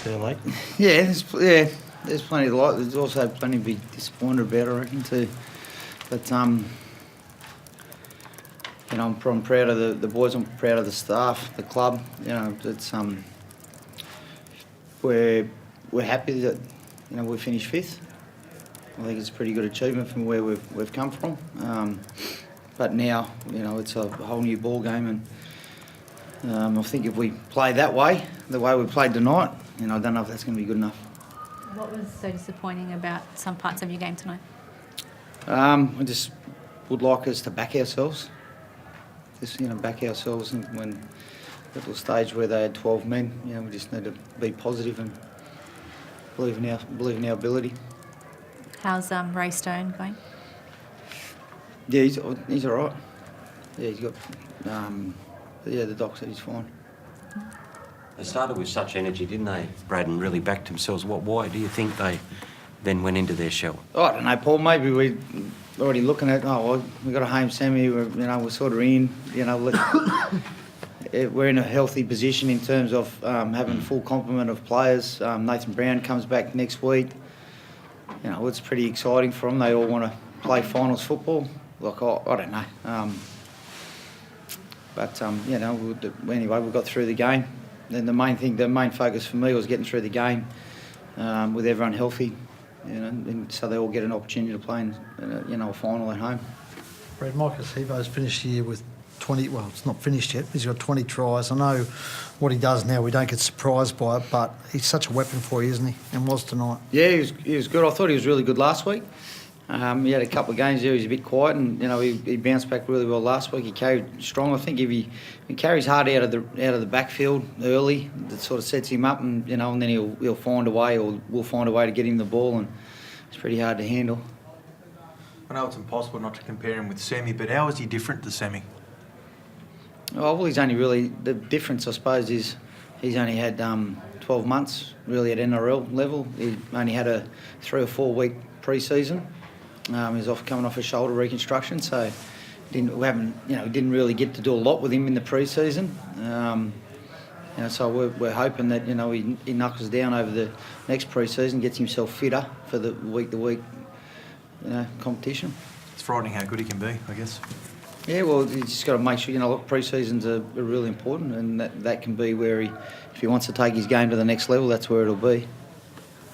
there late? Yeah, there's plenty to like. There's also plenty to be disappointed about, I reckon, too. But I'm proud of the boys. I'm proud of the staff, the club. It's we're happy that we finished fifth. I think it's a pretty good achievement from where we've come from. But now it's a whole new ball game, and I think if we play that way, the way we played tonight, I don't know if that's going to be good enough. What was so disappointing about some parts of your game tonight? I just would like us to back ourselves. Just back ourselves, and when at the stage where they had 12 men, we just need to be positive and believe in our ability. How's Ray Stone going? Yeah, he's all right. Yeah, he's got. The doc said he's fine. They started with such energy, didn't they, Brad, and really backed themselves. Why do you think they then went into their shell? I don't know, Paul. Maybe we're already looking at. We got a home semi. We're sort of in. We're in a healthy position in terms of having a full complement of players. Nathan Brown comes back next week. It's pretty exciting for them. They all want to play finals football. I don't know. Anyway, we got through the game. Then the main focus for me was getting through the game with everyone healthy, and so they all get an opportunity to play in a final at home. Brad, Micah Sivo's finished the year with 20, well, it's not finished yet. He's got 20 tries. I know what he does now, we don't get surprised by it, but he's such a weapon for you, isn't he? And was tonight. Yeah, he was good. I thought he was really good last week. He had a couple of games there, he was a bit quiet, and he bounced back really well last week. He carried strong. I think if he carries hard out of the backfield early, that sort of sets him up, and and then he'll find a way, or we'll find a way to get him the ball, and it's pretty hard to handle. I know it's impossible not to compare him with Semi, but how is he different to Semi? Oh, well, he's only really, the difference, I suppose, is he's only had 12 months really at NRL level. He only had a 3 or 4 week pre-season. He's coming off a shoulder reconstruction, so we didn't really get to do a lot with him in the pre-season. So we're hoping that he knuckles down over the next pre-season, gets himself fitter for the week-to-week competition. It's frightening how good he can be, I guess. Yeah, well, you just got to make sure, pre-seasons are really important, and that can be where if he wants to take his game to the next level, that's where it'll be.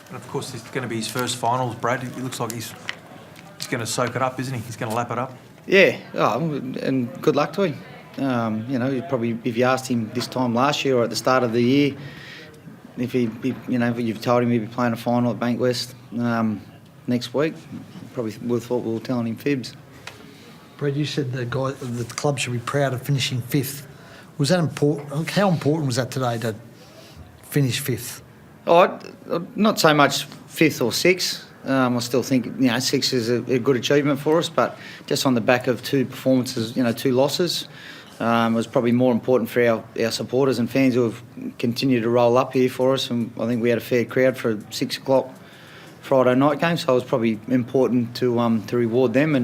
And of course, it's going to be his first finals, Brad. It looks like he's going to soak it up, isn't he? He's going to lap it up. Yeah, and good luck to him. Probably if you asked him this time last year or at the start of the year, if you've told him he'd be playing a final at Bankwest next week, probably would have thought we were telling him fibs. Brad, you said the club should be proud of finishing fifth. Was that important? How important was that today to finish fifth? Not so much fifth or sixth. I still think 6 is a good achievement for us, but just on the back of 2 performances, 2 losses, it was probably more important for our supporters and fans who have continued to roll up here for us. And I think we had a fair crowd for a 6 o'clock Friday night game, so it was probably important to reward them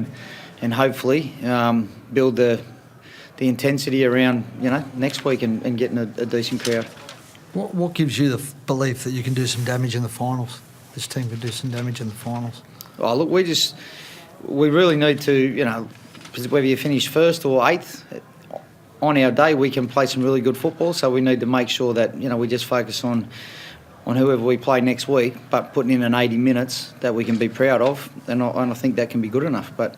and hopefully build the intensity around next week and getting a decent crowd. What gives you the belief that you can do some damage in the finals? This team can do some damage in the finals. Oh, look, we really need to, whether you finish first or 8th, on our day we can play some really good football. So we need to make sure that we just focus on whoever we play next week, but putting in an 80 minutes that we can be proud of, and I think that can be good enough. But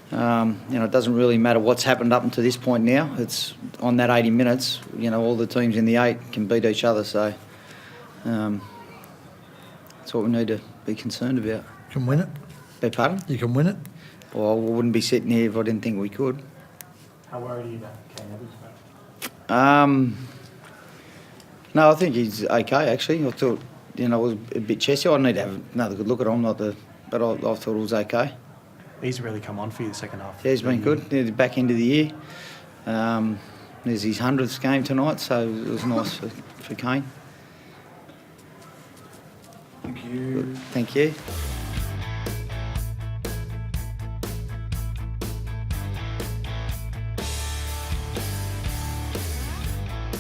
it doesn't really matter what's happened up until this point now. It's on that 80 minutes, all the teams in the 8 can beat each other. So that's what we need to be concerned about. You can win it? Beg pardon? You can win it? Well, we wouldn't be sitting here if I didn't think we could. How worried are you about Kane Evans? No, I think he's okay, actually. I thought, it was a bit chesty. I need to have another good look at him, but I thought it was okay. He's really come on for you the second half. Yeah, he's been good. Near the back end of the year. There's his 100th game tonight, so it was nice for Kane. Thank you. Thank you.